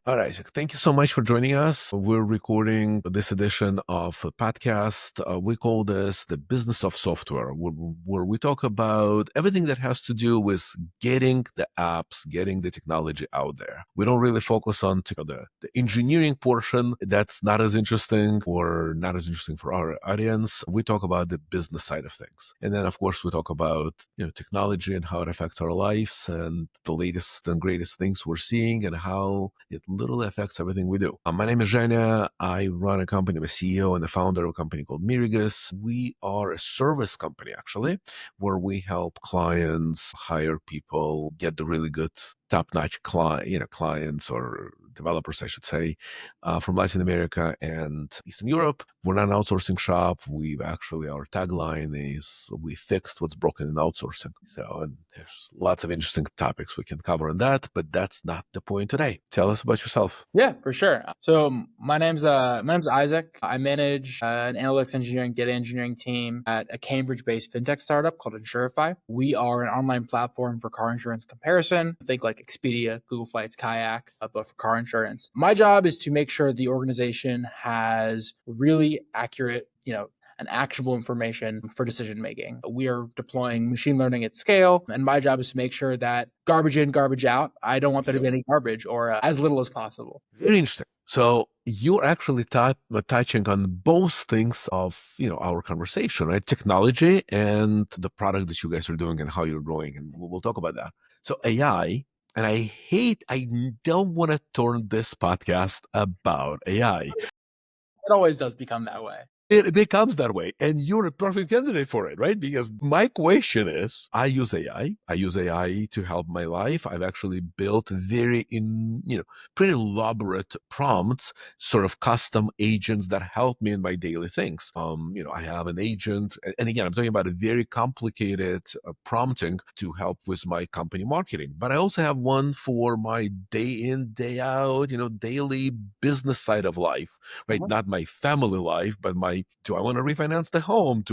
All right. Thank you so much for joining us. We're recording this edition of a podcast. We call this The Business of Software, where we talk about everything that has to do with getting the apps, getting the technology out there. We don't really focus on the engineering portion. That's not as interesting or not as interesting for our audience. We talk about the business side of things. And then, of course, we talk about technology and how it affects our lives and the latest and greatest things we're seeing and how it literally affects everything we do. My name is Zhenya. I run a company. I'm a CEO and the founder of a company called Mirigos. We are a service company, actually, where we help clients hire people, get the really good top-notch clients or developers, I should say, from Latin America and Eastern Europe. We're not an outsourcing shop. Our tagline is we fixed what's broken in outsourcing. So and there's lots of interesting topics we can cover on that, but that's not the point today. Tell us about yourself. Yeah, for sure. So my name's Isaac. I manage an analytics engineering, data engineering team at a Cambridge-based fintech startup called Insurify. We are an online platform for car insurance comparison. Think like Expedia, Google Flights, Kayak, but for car insurance. My job is to make sure the organization has really accurate, and actionable information for decision making. We are deploying machine learning at scale, and my job is to make sure that garbage in, garbage out. I don't want there to be any garbage or as little as possible. Very interesting. So you're actually touching on both things of our conversation, right? Technology and the product that you guys are doing and how you're growing, and we'll talk about that. So AI, and I don't want to turn this podcast about AI. It always does become that way. It becomes that way. And you're a perfect candidate for it, right? Because my question is, I use AI. I use AI to help my life. I've actually built pretty elaborate prompts, sort of custom agents that help me in my daily things. I have an agent, and again, I'm talking about a very complicated prompting to help with my company marketing. But I also have one for my day in, day out, daily business side of life, right? Mhm. Not my family life, but do I want to refinance the home?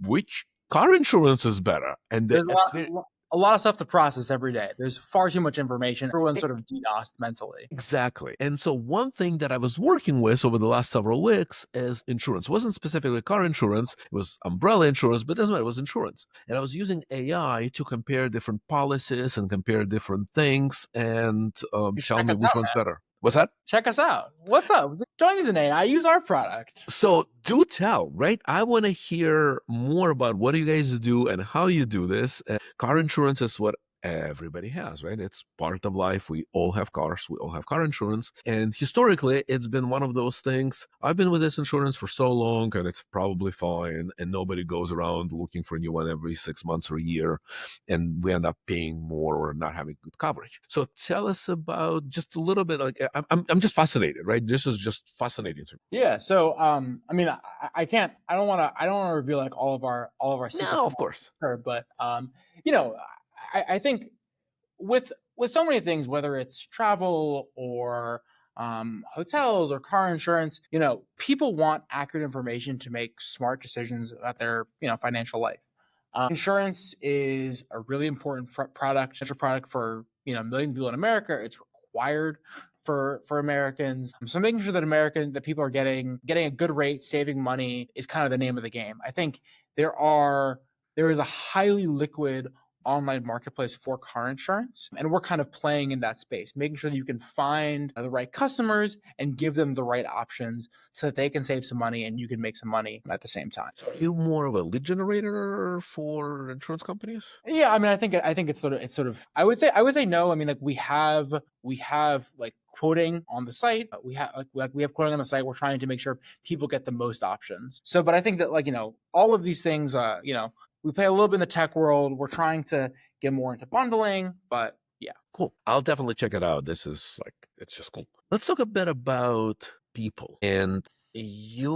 Which car insurance is better? And There's that's very, a lot of stuff to process every day. There's far too much information. Everyone's sort of DDoSed mentally. exactly. And so one thing that I was working with over the last several weeks is insurance. It wasn't specifically car insurance. It was umbrella insurance, but it doesn't matter. It was insurance. And I was using AI to compare different policies and compare different things and You should tell check me us which out, one's man. better. What's that? Check us out. What's up? Don't use an AI. Use our product. So do tell, right? I want to hear more about what you guys do and how you do this. Car insurance is what everybody has, right? It's part of life. We all have cars. We all have car insurance. And historically, it's been one of those things. I've been with this insurance for so long and it's probably fine. And nobody goes around looking for a new one every 6 months or a year. And we end up paying more or not having good coverage. So tell us about just a little bit. Like I'm just fascinated, right? This is just fascinating to me. Yeah. So, I mean, I can't. I don't want to reveal like all of our secret, No, of course. but you know, I think with so many things, whether it's travel or hotels or car insurance, people want accurate information to make smart decisions about their financial life. Insurance is a really important product, such a product for millions of people in America. It's required for Americans. So making sure that people are getting a good rate, saving money is kind of the name of the game. I think there is a highly liquid online marketplace for car insurance, and we're kind of playing in that space, making sure that you can find the right customers and give them the right options so that they can save some money and you can make some money at the same time. Are you more of a lead generator for insurance companies? Yeah, I mean, I think it's sort of. I would say no. I mean, like we have like quoting on the site. We have quoting on the site. We're trying to make sure people get the most options. So, but I think that all of these things, we play a little bit in the tech world. We're trying to get more into bundling, but yeah. Cool. I'll definitely check it out. It's just cool. Let's talk a bit about people. And a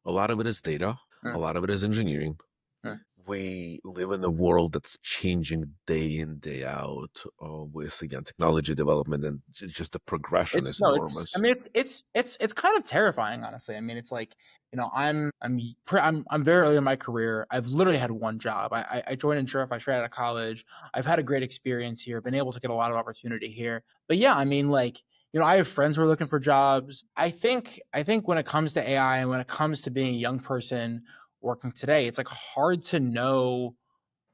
lot of it is data, a Mm, lot of it is engineering. mm. We live in a world that's changing day in, day out with, again, technology development, and just the progression It's is no, it's. I enormous. mean, it's kind of terrifying, honestly. I mean, it's like I'm very early in my career. I've literally had one job. I joined Insurify straight out of college. I've had a great experience here. Been able to get a lot of opportunity here. But yeah, I mean, like I have friends who are looking for jobs. I think when it comes to AI and when it comes to being a young person working today, it's like hard to know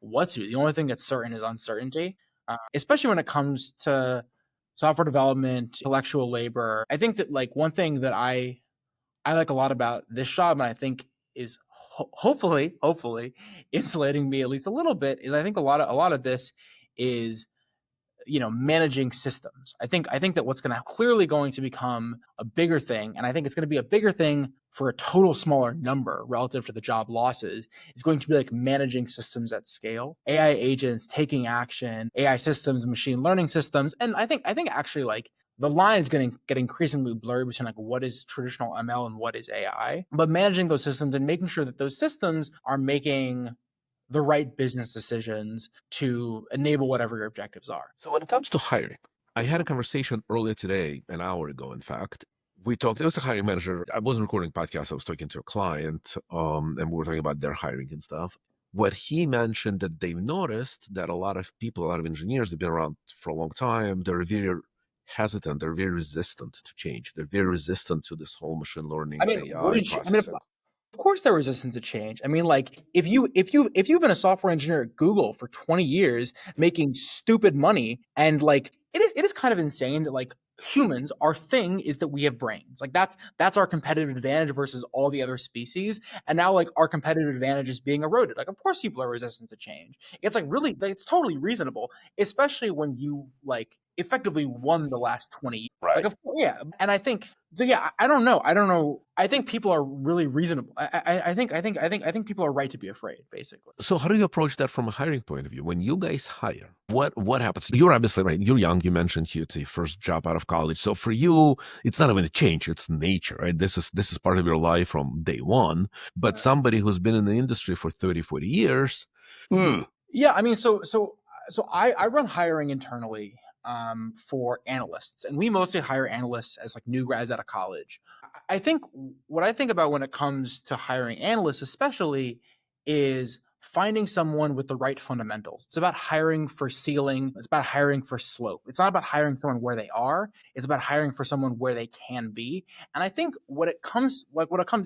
what to do. The only thing that's certain is uncertainty, especially when it comes to software development, intellectual labor. I think that like one thing that I like a lot about this job, and I think is hopefully insulating me at least a little bit, is I think a lot of this is managing systems. I think that what's going to become a bigger thing, and I think it's going to be a bigger thing for a total smaller number relative to the job losses, is going to be like managing systems at scale, AI agents taking action, AI systems, machine learning systems. And I think actually like the line is getting increasingly blurred between like what is traditional ML and what is AI, but managing those systems and making sure that those systems are making the right business decisions to enable whatever your objectives are. So when it comes to hiring, I had a conversation earlier today, an hour ago, in fact. We talked, it was a hiring manager. I wasn't recording a podcast. I was talking to a client, and we were talking about their hiring and stuff. What he mentioned that they've noticed that a lot of people, a lot of engineers, they've been around for a long time. They're very hesitant. They're very resistant to change. They're very resistant to this whole machine I learning mean, and AI wouldn't you? I mean, processing. of course they're resistant to change. I mean, like if you've been a software engineer at Google for 20 years making stupid money, and like it is kind of insane that like humans, our thing is that we have brains. Like that's our competitive advantage versus all the other species. And now like our competitive advantage is being eroded. Like of course people are resistant to change. It's like really like, it's totally reasonable, especially when you like effectively won the last 20 years. Like Right. of course, yeah. And I think so. Yeah, I don't know. I don't know. I think people are really reasonable. I think people are right to be afraid, basically. So how do you approach that from a hiring point of view? When you guys hire, what happens? You're obviously right. You're young. You mentioned it's your first job out of college. So for you, it's not even a change. It's nature, right? This is part of your life from day one. But somebody who's been in the industry for 30, 40 years, hmm, Yeah, I mean, so I run hiring internally for analysts, and we mostly hire analysts as like new grads out of college. I think what I think about when it comes to hiring analysts, especially, is finding someone with the right fundamentals. It's about hiring for ceiling. It's about hiring for slope. It's not about hiring someone where they are. It's about hiring for someone where they can be. And I think what it comes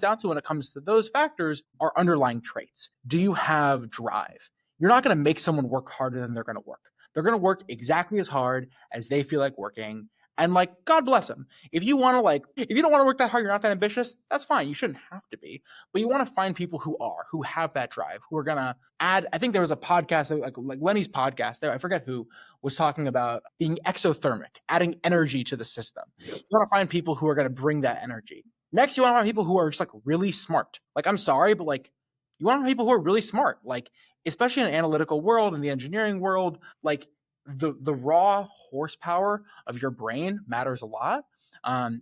down to when it comes to those factors are underlying traits. Do you have drive? You're not going to make someone work harder than they're going to work. They're going to work exactly as hard as they feel like working. And like, God bless them. If you want to if you don't want to work that hard, you're not that ambitious, that's fine. You shouldn't have to be. But you want to find people who have that drive, who are going to add. I think there was a podcast, like Lenny's podcast there. I forget who was talking about being exothermic, adding energy to the system. You want to find people who are going to bring that energy. Next, you want to find people who are just like really smart. Like, I'm sorry, but like, you want to find people who are really smart. Like, especially in an analytical world, in the engineering world, like the raw horsepower of your brain matters a lot,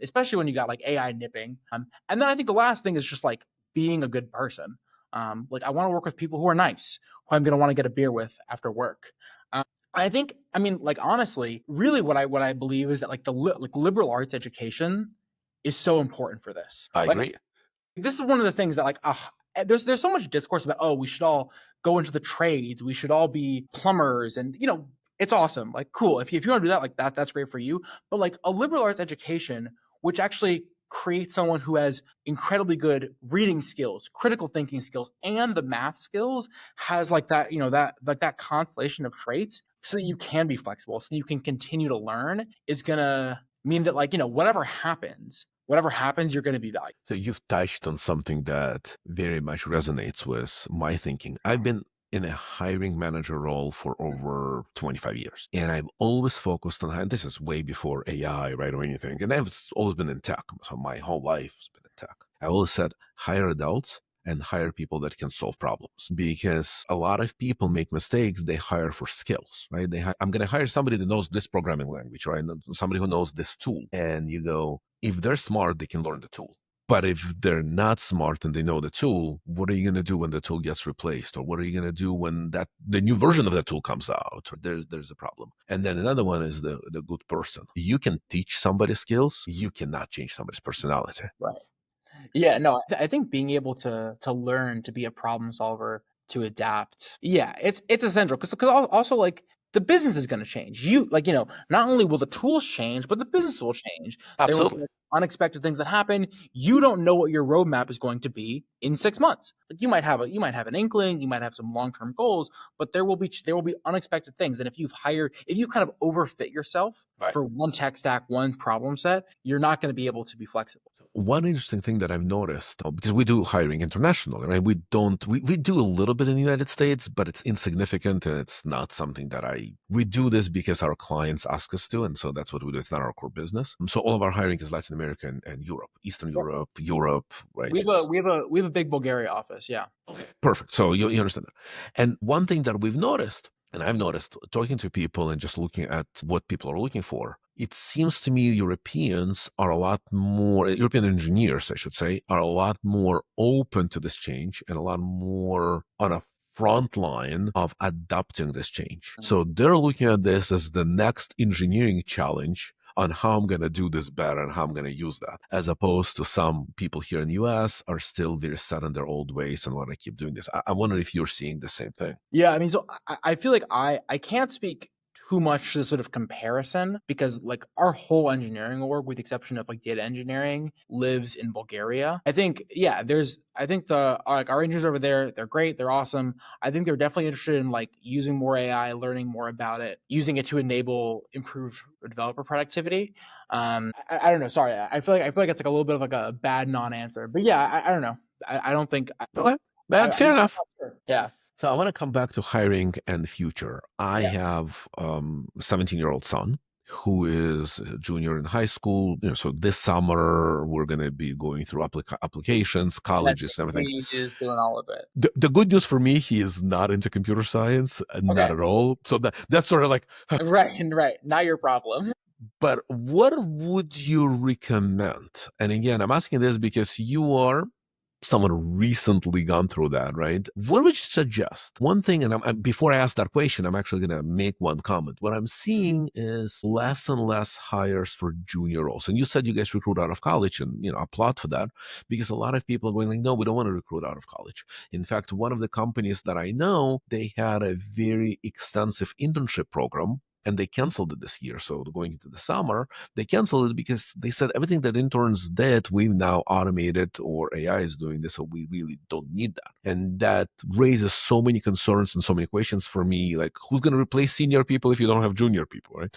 especially when you got like AI nipping. And then I think the last thing is just like being a good person. Like I want to work with people who are nice, who I'm going to want to get a beer with after work. I think, I mean, like honestly, really, what I believe is that like like liberal arts education is so important for this. I Like agree. this is one of the things that like there's so much discourse about, oh, we should all go into the trades, we should all be plumbers, and it's awesome, like cool, if you want to do that, like that's great for you. But like a liberal arts education which actually creates someone who has incredibly good reading skills, critical thinking skills, and the math skills, has like that, that like that constellation of traits, so that you can be flexible, so you can continue to learn, is gonna mean that like whatever happens, you're gonna be valued. So you've touched on something that very much resonates with my thinking. I've been in a hiring manager role for over 25 years. And I've always focused on, this is way before AI, right, or anything. And I've always been in tech. So my whole life has been in tech. I always said, hire adults and hire people that can solve problems, because a lot of people make mistakes. They hire for skills, right? I'm going to hire somebody that knows this programming language, right? Somebody who knows this tool. And you go, if they're smart, they can learn the tool. But if they're not smart and they know the tool, what are you going to do when the tool gets replaced? Or what are you going to do when the new version of that tool comes out? There's a problem. And then another one is the good person. You can teach somebody skills. You cannot change somebody's personality. Right. Yeah, no, I think being able to learn to be a problem solver, to adapt, yeah, it's essential, because also like the business is going to change. Not only will the tools change, but the business will change. There will be Absolutely. unexpected things that happen. You don't know what your roadmap is going to be in 6 months. Like you might have an inkling, you might have some long-term goals, but there will be unexpected things. And if you kind of overfit yourself Right. for one tech stack, one problem set, you're not going to be able to be flexible. One interesting thing that I've noticed, because we do hiring internationally, right? We do a little bit in the United States, but it's insignificant and it's not something we do this because our clients ask us to. And so that's what we do. It's not our core business. So all of our hiring is Latin America and Europe, Eastern Europe, right? We have a big Bulgaria office. Yeah. Perfect. So you understand that. And one thing that we've noticed, and I've noticed talking to people and just looking at what people are looking for, it seems to me European engineers, I should say, are a lot more open to this change and a lot more on a front line of adopting this change. So they're looking at this as the next engineering challenge on how I'm going to do this better and how I'm going to use that, as opposed to some people here in the US are still very set in their old ways and want to keep doing this. I wonder if you're seeing the same thing. Yeah, I mean, so I feel like I can't speak too much to the sort of comparison because like our whole engineering org, with the exception of like data engineering, lives in Bulgaria. I think our engineers over there, they're great, they're awesome. I think they're definitely interested in like using more AI, learning more about it, using it to enable improved developer productivity. I don't know. Sorry, I feel like it's like a little bit of like a bad non-answer, but yeah, I don't know. I don't think. Okay, I, that's I'm fair not enough. sure. Yeah. So I want to come back to hiring and the future. I Yeah. have a 17-year-old son who is a junior in high school. So this summer we're going to be going through applications, And colleges, everything. he is doing all of it. The good news for me, he is not into computer science, not Okay. at all. So that's sort of like, Right. Right. Not your problem. but what would you recommend? And again, I'm asking this because you are someone recently gone through that, right? What would you suggest? One thing, and before I ask that question, I'm actually going to make one comment. What I'm seeing is less and less hires for junior roles. And you said you guys recruit out of college, and applaud for that, because a lot of people are going like, no, we don't want to recruit out of college. In fact, one of the companies that I know, they had a very extensive internship program. And they canceled it this year. So going into the summer, they canceled it because they said everything that interns did, we've now automated or AI is doing this, so we really don't need that. And that raises so many concerns and so many questions for me, like who's going to replace senior people if you don't have junior people, right?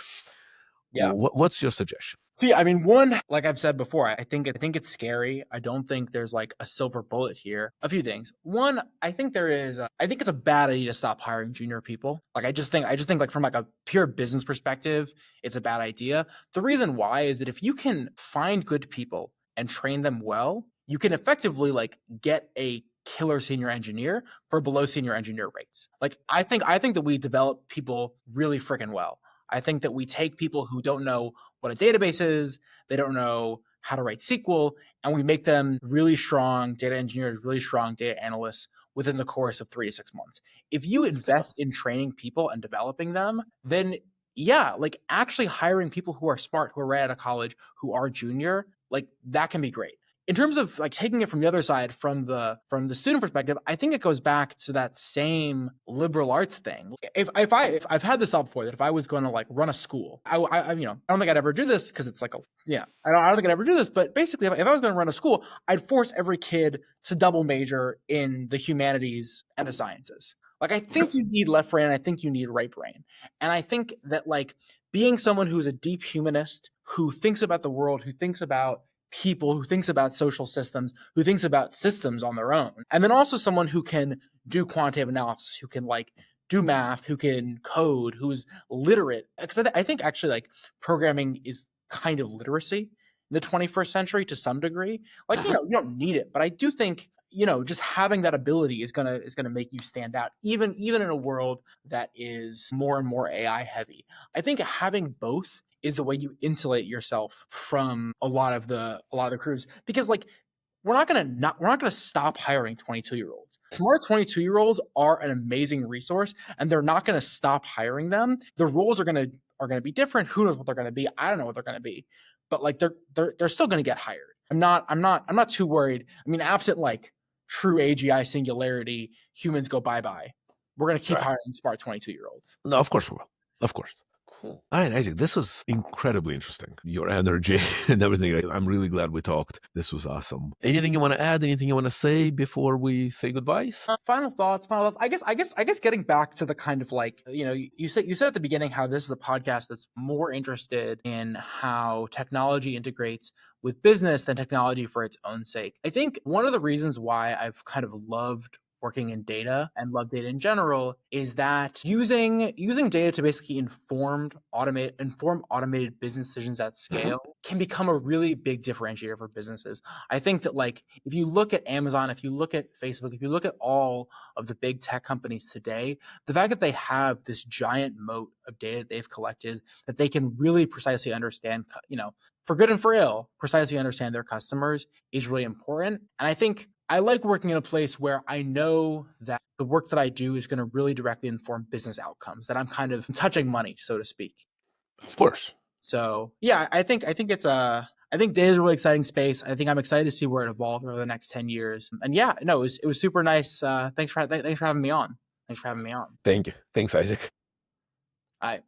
Yeah. What's your suggestion? So yeah, I mean, one, like I've said before, I think it's scary. I don't think there's like a silver bullet here. A few things. One, I think I think it's a bad idea to stop hiring junior people. Like I just think like from like a pure business perspective, it's a bad idea. The reason why is that if you can find good people and train them well, you can effectively like get a killer senior engineer for below senior engineer rates. Like I think that we develop people really freaking well. I think that we take people who don't know what a database is, they don't know how to write SQL, and we make them really strong data engineers, really strong data analysts within the course of 3 to 6 months. If you invest in training people and developing them, then yeah, like actually hiring people who are smart, who are right out of college, who are junior, like that can be great. In terms of like taking it from the other side, from the student perspective, I think it goes back to that same liberal arts thing. If I've had this thought before, that if I was going to like run a school, I don't think I'd ever do this because it's like I don't think I'd ever do this. But basically, if I was going to run a school, I'd force every kid to double major in the humanities and the sciences. Like I think you need left brain, and I think you need right brain, and I think that like being someone who's a deep humanist, who thinks about the world, who thinks about people, who thinks about social systems, who thinks about systems on their own. And then also someone who can do quantitative analysis, who can like do math, who can code, who's literate. Because I think actually like programming is kind of literacy in the 21st century to some degree. Like, you don't need it, but I do think just having that ability is gonna make you stand out, even in a world that is more and more AI heavy. I think having both is the way you insulate yourself from a lot of the crews, because like we're not gonna stop hiring 22-year-olds. Smart 22-year-olds are an amazing resource, and they're not gonna stop hiring them. The roles are gonna be different. Who knows what they're gonna be? I don't know what they're gonna be, but like they're still gonna get hired. I'm not too worried. I mean, absent like true AGI singularity, humans go bye bye. We're gonna keep Right. hiring smart 22-year-olds. No, of course we will. Of course. Cool. All right, Isaac, this was incredibly interesting. Your energy and everything. I'm really glad we talked. This was awesome. Anything you want to add? Anything you want to say before we say goodbyes? Final thoughts. Final thoughts. I guess getting back to the kind of like, you said at the beginning how this is a podcast that's more interested in how technology integrates with business than technology for its own sake. I think one of the reasons why I've kind of loved working in data and love data in general is that using data to basically inform automated business decisions at Mhm. scale can become a really big differentiator for businesses. I think that, like, if you look at Amazon, if you look at Facebook, if you look at all of the big tech companies today, the fact that they have this giant moat of data they've collected, that they can really precisely understand, for good and for ill, precisely understand their customers, is really important. And I think I like working in a place where I know that the work that I do is going to really directly inform business outcomes, that I'm kind of touching money, so to speak. Of course. So yeah, I think data is a really exciting space. I think I'm excited to see where it evolves over the next 10 years. And yeah, no, it was super nice. Thanks for having me on. Thanks for having me on. Thank you. Thanks, Isaac. I